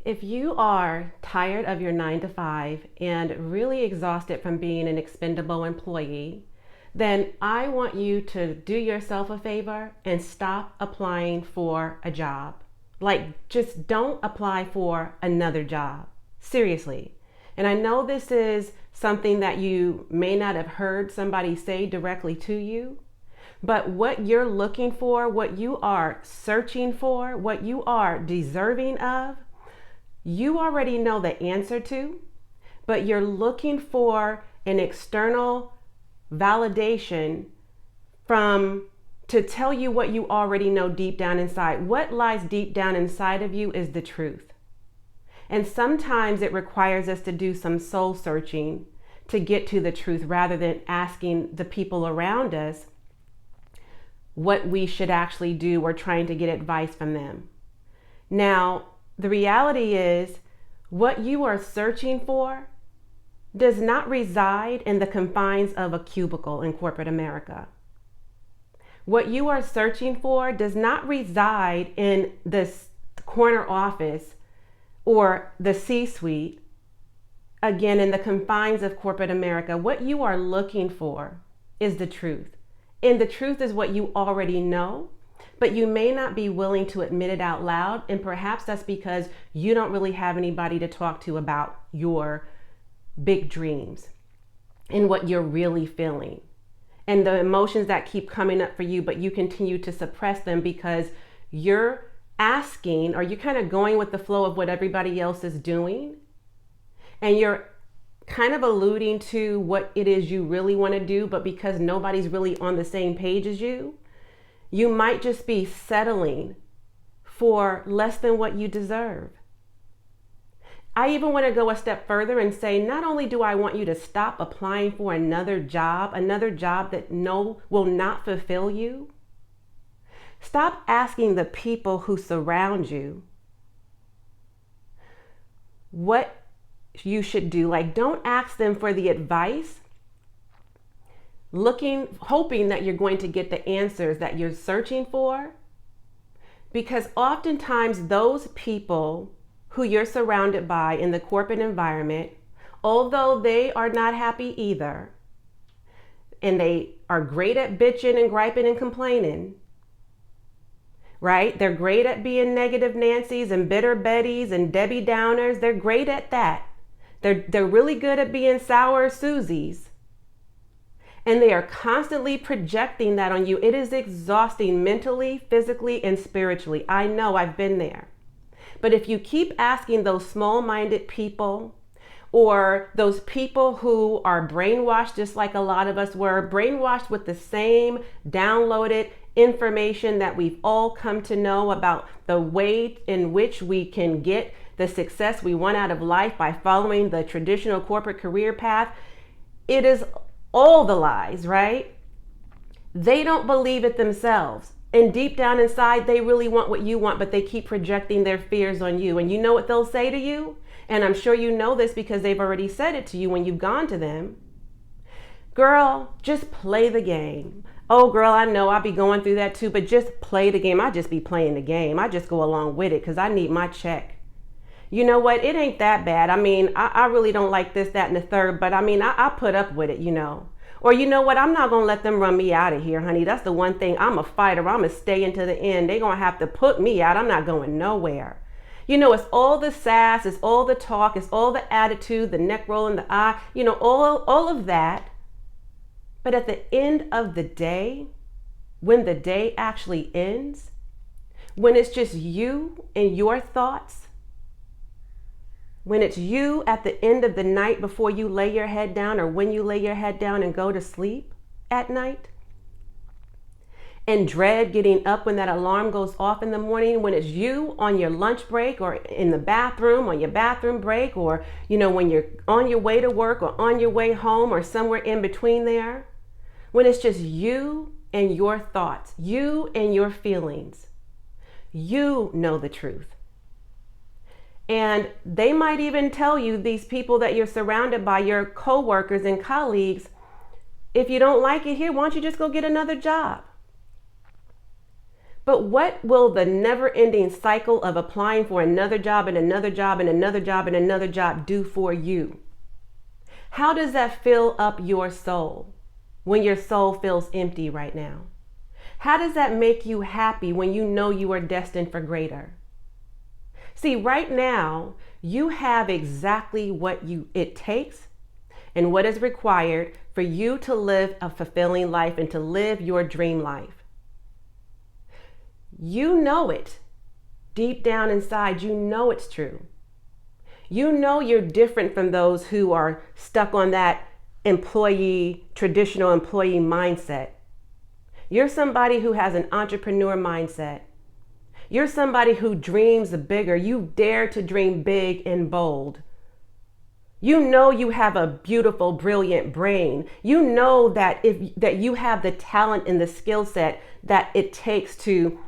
If you are tired of your 9 to 5 and really exhausted from being an expendable employee, then I want you to do yourself a favor and stop applying for a job. Like, just don't apply for another job. Seriously. And I know this is something that you may not have heard somebody say directly to you, but what you're looking for, what you are searching for, what you are deserving of, you already know the answer to, but you're looking for an external validation to tell you what you already know deep down inside. What lies deep down inside of you is the truth. And sometimes it requires us to do some soul searching to get to the truth rather than asking the people around us what we should actually do or trying to get advice from them. Now, the reality is what you are searching for does not reside in the confines of a cubicle in corporate America. What you are searching for does not reside in this corner office or the C-suite, again, in the confines of corporate America. What you are looking for is the truth. And the truth is what you already know, but you may not be willing to admit it out loud. And perhaps that's because you don't really have anybody to talk to about your big dreams and what you're really feeling and the emotions that keep coming up for you, but you continue to suppress them because you're asking, or you're kind of going with the flow of what everybody else is doing. And you're kind of alluding to what it is you really want to do, but because nobody's really on the same page as you, you might just be settling for less than what you deserve. I even want to go a step further and say, not only do I want you to stop applying for another job that will not fulfill you, stop asking the people who surround you what you should do. Like, don't ask them for the advice, hoping that you're going to get the answers that you're searching for. Because oftentimes those people who you're surrounded by in the corporate environment, although they are not happy either, and they are great at bitching and griping and complaining, right? They're great at being negative Nancy's and bitter Bettys and Debbie Downers. They're great at that. They're really good at being sour Susies. And they are constantly projecting that on you. It is exhausting mentally, physically, and spiritually. I know, I've been there. But if you keep asking those small-minded people, or those people who are brainwashed, just like a lot of us were, brainwashed with the same downloaded information that we've all come to know about the way in which we can get the success we want out of life by following the traditional corporate career path, it is all the lies, right? They don't believe it themselves. And deep down inside, they really want what you want, but they keep projecting their fears on you. And you know what they'll say to you? And I'm sure you know this because they've already said it to you when you've gone to them. Girl, just play the game. Oh, girl, I know I'll be going through that too, but just play the game. I just be playing the game. I just go along with it because I need my check. You know what? It ain't that bad. I mean, I really don't like this, that, and the third, but I mean, I put up with it, you know. Or you know what? I'm not going to let them run me out of here, honey. That's the one thing. I'm a fighter. I'm going to stay into the end. They're going to have to put me out. I'm not going nowhere. You know, it's all the sass, it's all the talk, it's all the attitude, the neck rolling, the eye, you know, all of that. But at the end of the day, when the day actually ends, when it's just you and your thoughts, when it's you at the end of the night before you lay your head down, or when you lay your head down and go to sleep at night, and dread getting up when that alarm goes off in the morning, when it's you on your lunch break or in the bathroom on your bathroom break, or, you know, when you're on your way to work or on your way home or somewhere in between there, when it's just you and your thoughts, you and your feelings, you know the truth. And they might even tell you, these people that you're surrounded by, your coworkers and colleagues, if you don't like it here, why don't you just go get another job? But what will the never-ending cycle of applying for another job and another job and another job and another job do for you? How does that fill up your soul when your soul feels empty right now? How does that make you happy when you know you are destined for greater? See, right now, you have exactly what it takes and what is required for you to live a fulfilling life and to live your dream life. You know it. Deep down inside, you know it's true. You know you're different from those who are stuck on that traditional employee mindset. You're somebody who has an entrepreneur mindset. You're somebody who dreams bigger. You dare to dream big and bold. You know you have a beautiful, brilliant brain. You know that you have the talent and the skill set that it takes to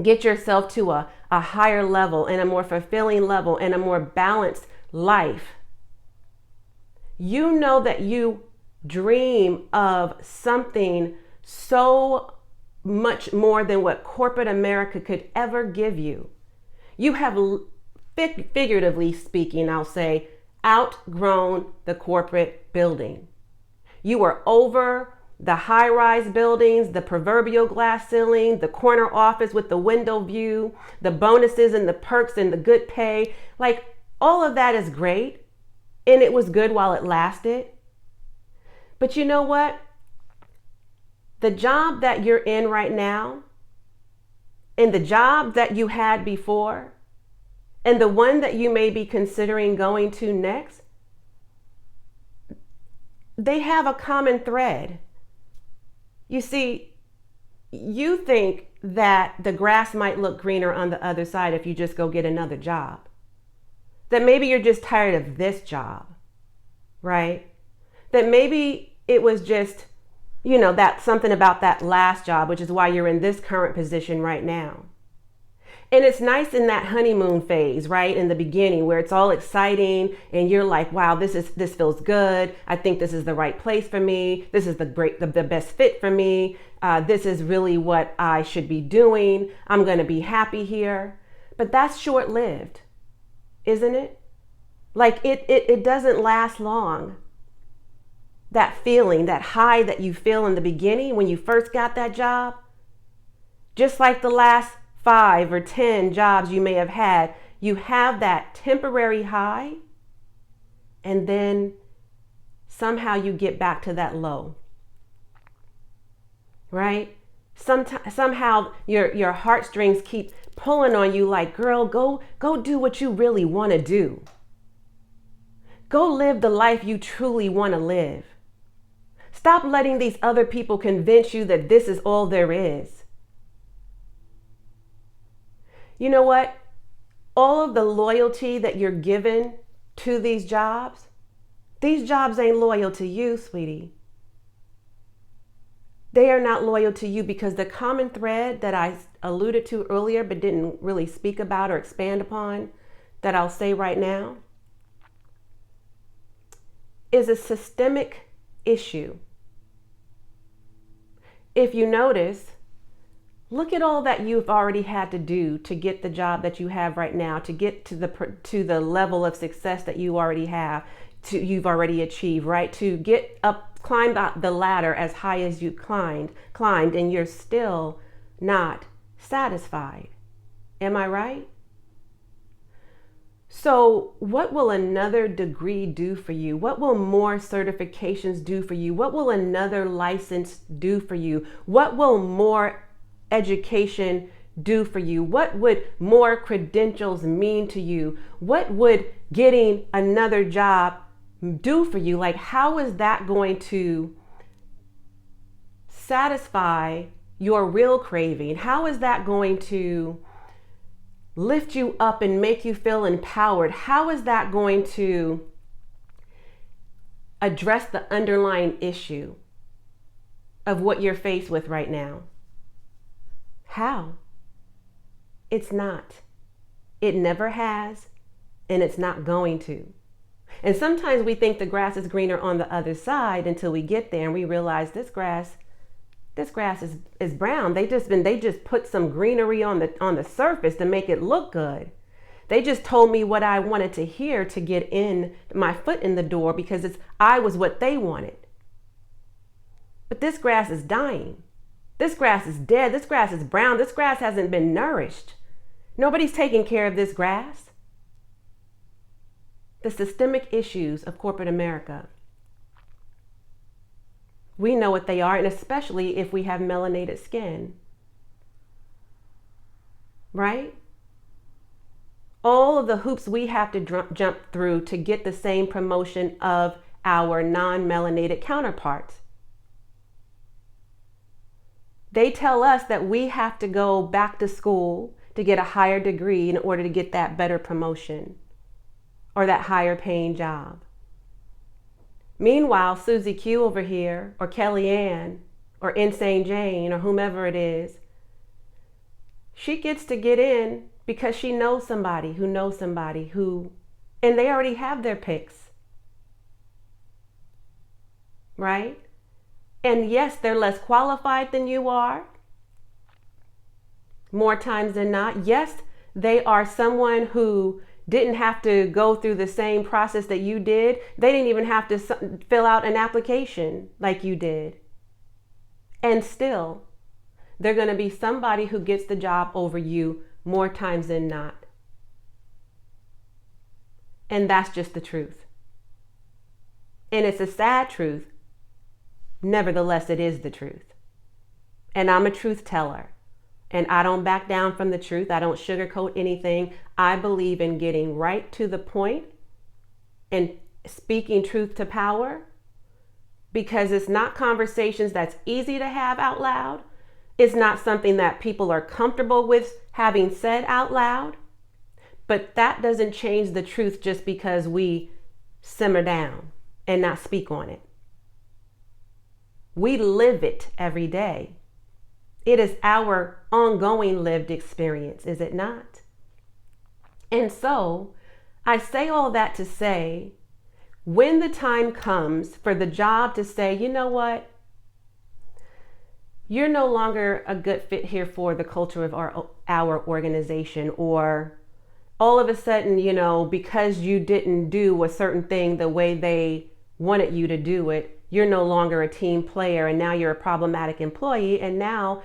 get yourself to a higher level and a more fulfilling level and a more balanced life. You know that you dream of something so much more than what corporate America could ever give you. You have, figuratively speaking, I'll say, outgrown the corporate building. You are over the high-rise buildings, the proverbial glass ceiling, the corner office with the window view, the bonuses and the perks and the good pay. Like, all of that is great, and it was good while it lasted. But you know what? The job that you're in right now, and the job that you had before, and the one that you may be considering going to next, they have a common thread. You see, you think that the grass might look greener on the other side if you just go get another job. That maybe you're just tired of this job, right? That maybe it was just, that something about that last job, which is why you're in this current position right now. And it's nice in that honeymoon phase, right? In the beginning where it's all exciting and you're like, wow, this feels good. I think this is the right place for me. This is the best fit for me. This is really what I should be doing. I'm going to be happy here. But that's short-lived, isn't it? Like it doesn't last long. That feeling, that high that you feel in the beginning when you first got that job, just like the last 5 or 10 jobs you may have had, you have that temporary high, and then somehow you get back to that low, right? Somehow your heartstrings keep pulling on you like, girl, go do what you really want to do. Go live the life you truly want to live. Stop letting these other people convince you that this is all there is. You know what? All of the loyalty that you're given to these jobs ain't loyal to you, sweetie. They are not loyal to you because the common thread that I alluded to earlier but didn't really speak about or expand upon, that I'll say right now, is a systemic issue. If you notice, look at all that you've already had to do to get the job that you have right now, to get to the level of success that you already have, you've already achieved, right? To get up, climb the ladder as high as you climbed, and you're still not satisfied. Am I right? So what will another degree do for you? What will more certifications do for you? What will another license do for you? What will more education do for you? What would more credentials mean to you? What would getting another job do for you? Like, how is that going to satisfy your real craving? How is that going to lift you up and make you feel empowered? How is that going to address the underlying issue of what you're faced with right now? How? It's not. It never has, and it's not going to. And sometimes we think the grass is greener on the other side until we get there and we realize this grass This grass is brown. They just put some greenery on the surface to make it look good. They just told me what I wanted to hear to get in my foot in the door because I was what they wanted. But this grass is dying. This grass is dead. This grass is brown. This grass hasn't been nourished. Nobody's taking care of this grass. The systemic issues of corporate America. We know what they are, and especially if we have melanated skin. Right? All of the hoops we have to jump through to get the same promotion of our non-melanated counterparts. They tell us that we have to go back to school to get a higher degree in order to get that better promotion or that higher paying job. Meanwhile, Susie Q over here, or Kellyanne, or Insane Jane, or whomever it is, she gets to get in because she knows somebody who, and they already have their picks, right? And yes, they're less qualified than you are, more times than not. Yes, they are someone who didn't have to go through the same process that you did. They didn't even have to fill out an application like you did. And still, they're going to be somebody who gets the job over you more times than not. And that's just the truth. And it's a sad truth. Nevertheless, it is the truth. And I'm a truth teller. And I don't back down from the truth. I don't sugarcoat anything. I believe in getting right to the point and speaking truth to power, because it's not conversations that's easy to have out loud. It's not something that people are comfortable with having said out loud. But that doesn't change the truth just because we simmer down and not speak on it. We live it every day. It is our ongoing lived experience, is it not? And so I say all that to say, when the time comes for the job to say, you know what, you're no longer a good fit here for the culture of our organization, or all of a sudden, because you didn't do a certain thing the way they wanted you to do it, you're no longer a team player, and now you're a problematic employee, and now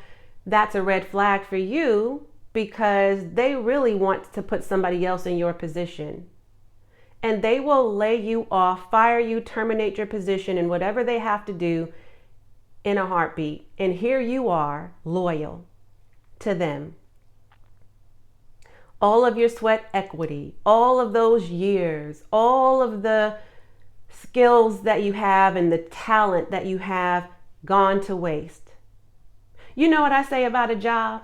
that's a red flag for you because they really want to put somebody else in your position. And they will lay you off, fire you, terminate your position, and whatever they have to do in a heartbeat. And here you are, loyal to them. All of your sweat equity, all of those years, all of the skills that you have and the talent that you have gone to waste. You know what I say about a job?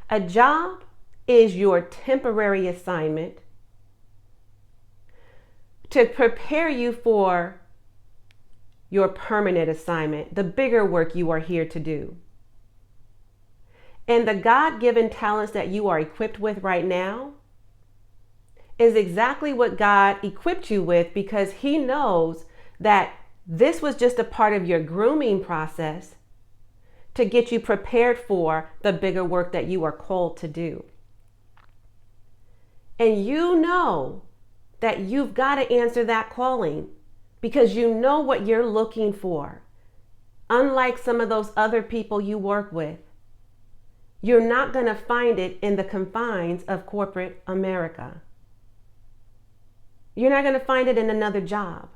A job is your temporary assignment to prepare you for your permanent assignment, the bigger work you are here to do. And the God-given talents that you are equipped with right now is exactly what God equipped you with, because He knows that this was just a part of your grooming process to get you prepared for the bigger work that you are called to do. And you know that you've got to answer that calling because you know what you're looking for. Unlike some of those other people you work with, you're not going to find it in the confines of corporate America. You're not going to find it in another job.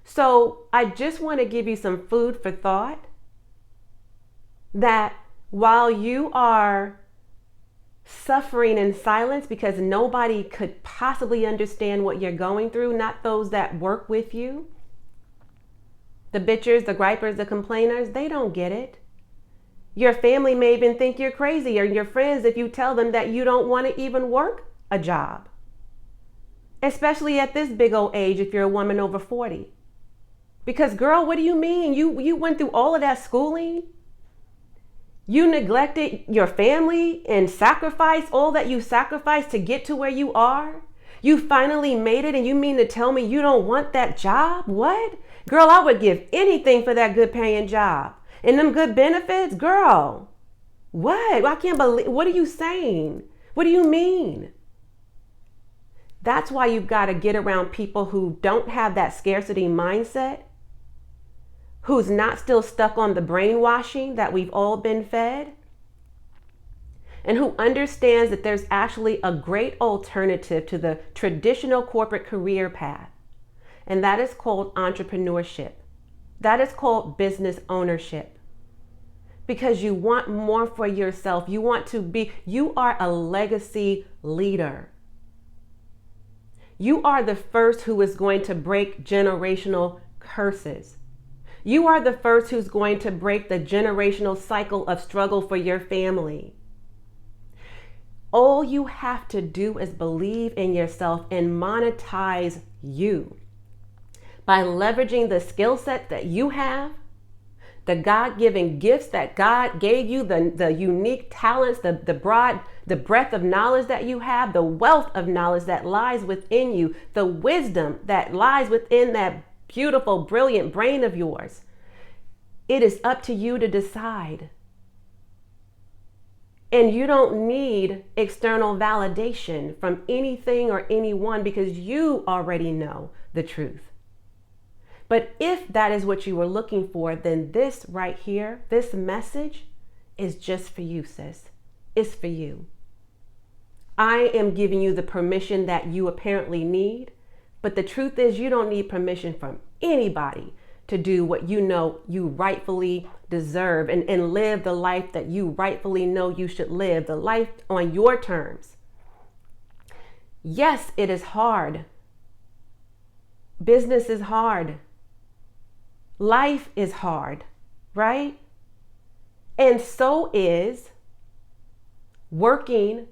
So I just want to give you some food for thought that while you are suffering in silence because nobody could possibly understand what you're going through, not those that work with you, the bitchers, the gripers, the complainers, they don't get it. Your family may even think you're crazy, or your friends if you tell them that you don't want to even work a job. Especially at this big old age if you're a woman over 40. Because girl, what do you mean? You went through all of that schooling? You neglected your family and sacrificed all that you sacrificed to get to where you are? You finally made it and you mean to tell me you don't want that job? What? Girl, I would give anything for that good paying job. And them good benefits? Girl, what? I can't believe, what are you saying? What do you mean? That's why you've got to get around people who don't have that scarcity mindset, who's not still stuck on the brainwashing that we've all been fed, and who understands that there's actually a great alternative to the traditional corporate career path. And that is called entrepreneurship. That is called business ownership. Because you want more for yourself. You are a legacy leader. You are the first who is going to break generational curses. You are the first who's going to break the generational cycle of struggle for your family. All you have to do is believe in yourself and monetize you by leveraging the skill set that you have, the God-given gifts that God gave you, the unique talents, the breadth of knowledge that you have, the wealth of knowledge that lies within you, the wisdom that lies within that beautiful, brilliant brain of yours. It is up to you to decide. And you don't need external validation from anything or anyone because you already know the truth. But if that is what you were looking for, then this right here, this message is just for you, sis. It's for you. I am giving you the permission that you apparently need, but the truth is you don't need permission from anybody to do what you know you rightfully deserve and live the life that you rightfully know you should live, the life on your terms. Yes, it is hard. Business is hard. Life is hard, right? And so is working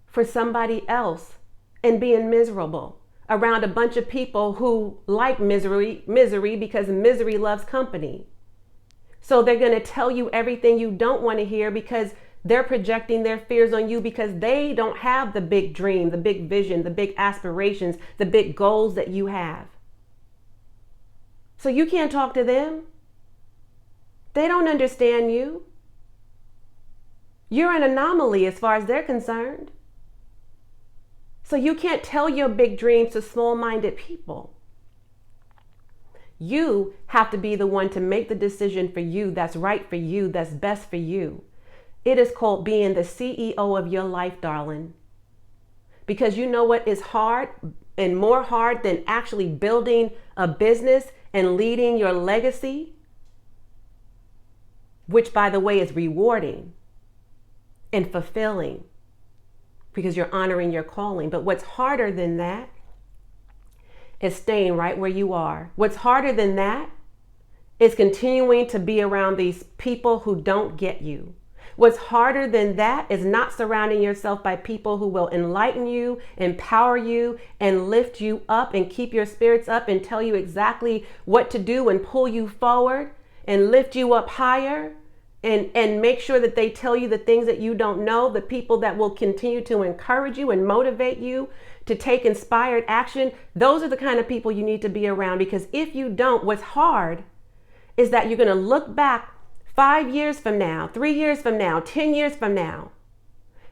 for somebody else and being miserable around a bunch of people who like misery because misery loves company. So they're going to tell you everything you don't want to hear because they're projecting their fears on you because they don't have the big dream, the big vision, the big aspirations, the big goals that you have. So you can't talk to them. They don't understand you. You're an anomaly as far as they're concerned. So you can't tell your big dreams to small-minded people. You have to be the one to make the decision for you that's right for you, that's best for you. It is called being the CEO of your life, darling. Because you know what is hard and more hard than actually building a business and leading your legacy, which by the way is rewarding and fulfilling because you're honoring your calling. But what's harder than that is staying right where you are. What's harder than that is continuing to be around these people who don't get you. What's harder than that is not surrounding yourself by people who will enlighten you, empower you, and lift you up and keep your spirits up and tell you exactly what to do and pull you forward and lift you up higher and make sure that they tell you the things that you don't know, the people that will continue to encourage you and motivate you to take inspired action. Those are the kind of people you need to be around, because if you don't, what's hard is that you're going to look back 5 years from now, 3 years from now, 10 years from now,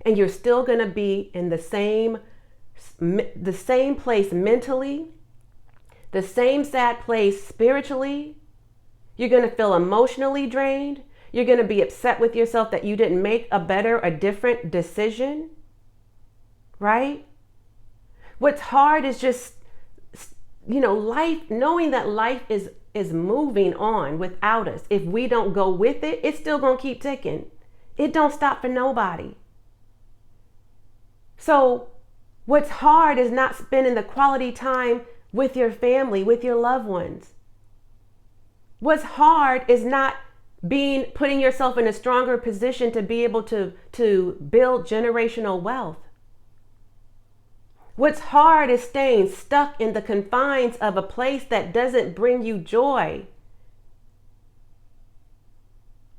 and you're still going to be in the same place mentally, the same sad place spiritually. You're going to feel emotionally drained. You're going to be upset with yourself that you didn't make a better, a different decision, right? What's hard is just, life, knowing that life is moving on without us. If we don't go with it, it's still going to keep ticking. It don't stop for nobody. So what's hard is not spending the quality time with your family, with your loved ones. What's hard is not putting yourself in a stronger position to be able to build generational wealth. What's hard is staying stuck in the confines of a place that doesn't bring you joy.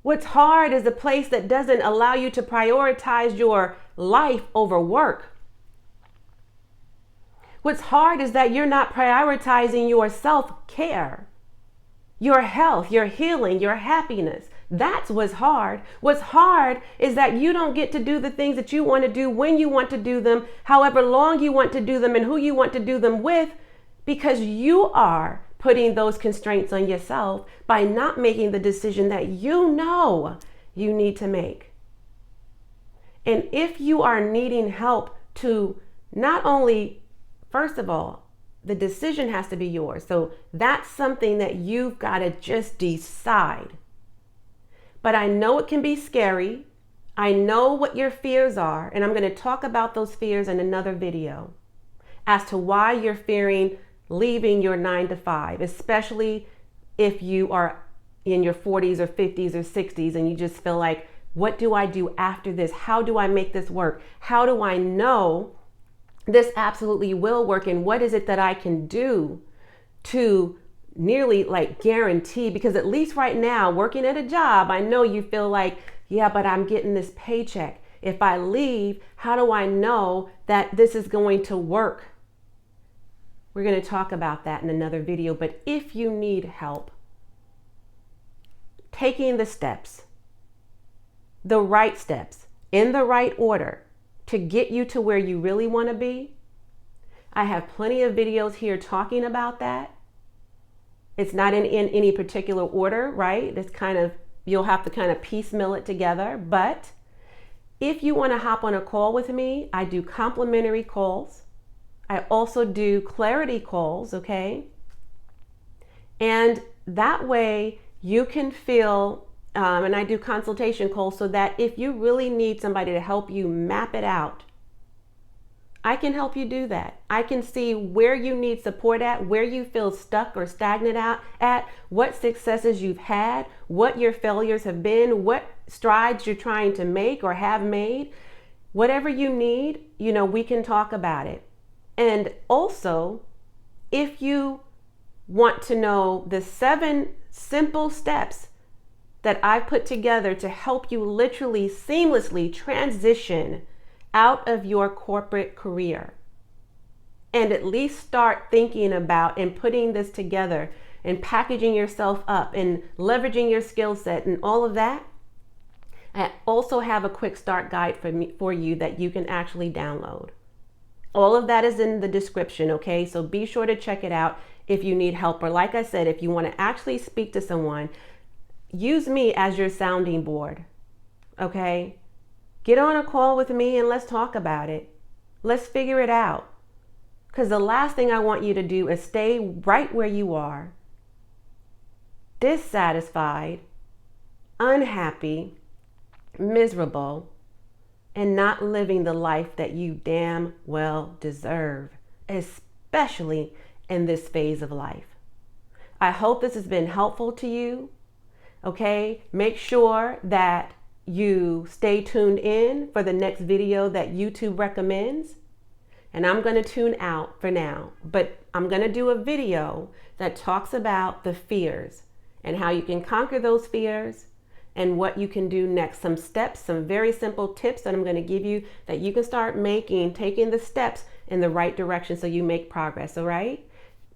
What's hard is a place that doesn't allow you to prioritize your life over work. What's hard is that you're not prioritizing your self-care, your health, your healing, your happiness. That's what's hard. What's hard is that you don't get to do the things that you want to do when you want to do them, however long you want to do them, and who you want to do them with, because you are putting those constraints on yourself by not making the decision that you know you need to make. And if you are needing help to not only, first of all, the decision has to be yours. So that's something that you've got to just decide. But I know it can be scary. I know what your fears are, and I'm going to talk about those fears in another video as to why you're fearing leaving your 9 to 5, especially if you are in your 40s or 50s or 60s and you just feel like, what do I do after this? How do I make this work? How do I know this absolutely will work? And what is it that I can do to nearly like guarantee? Because at least right now, working at a job, I know you feel like, yeah, but I'm getting this paycheck. If I leave, how do I know that this is going to work? We're going to talk about that in another video. But if you need help taking the steps, the right steps, in the right order to get you to where you really want to be, I have plenty of videos here talking about that. It's not in any particular order, right? It's kind of, you'll have to kind of piecemeal it together. But if you want to hop on a call with me, I do complimentary calls. I also do clarity calls, okay? And that way you can feel, and I do consultation calls so that if you really need somebody to help you map it out, I can help you do that. I can see where you need support at, where you feel stuck or stagnant at, what successes you've had, what your failures have been, what strides you're trying to make or have made. Whatever you need, we can talk about it. And also, if you want to know the 7 simple steps that I've put together to help you literally seamlessly transition out of your corporate career and at least start thinking about and putting this together and packaging yourself up and leveraging your skill set and all of that, I also have a quick start guide for you that you can actually download. All of that is in the description, okay? So be sure to check it out if you need help, or like I said, if you want to actually speak to someone, use me as your sounding board, okay? Get on a call with me and let's talk about it. Let's figure it out. Because the last thing I want you to do is stay right where you are, dissatisfied, unhappy, miserable, and not living the life that you damn well deserve, especially in this phase of life. I hope this has been helpful to you. Okay, make sure that you stay tuned in for the next video that YouTube recommends. And I'm going to tune out for now, but I'm going to do a video that talks about the fears and how you can conquer those fears and what you can do next. Some steps, some very simple tips that I'm going to give you that you can start taking the steps in the right direction so you make progress, all right?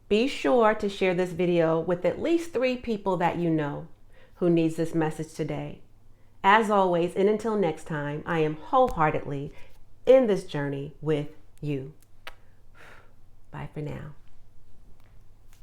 Be sure to share this video with at least 3 people that you know who needs this message today. As always, and until next time, I am wholeheartedly in this journey with you. Bye for now.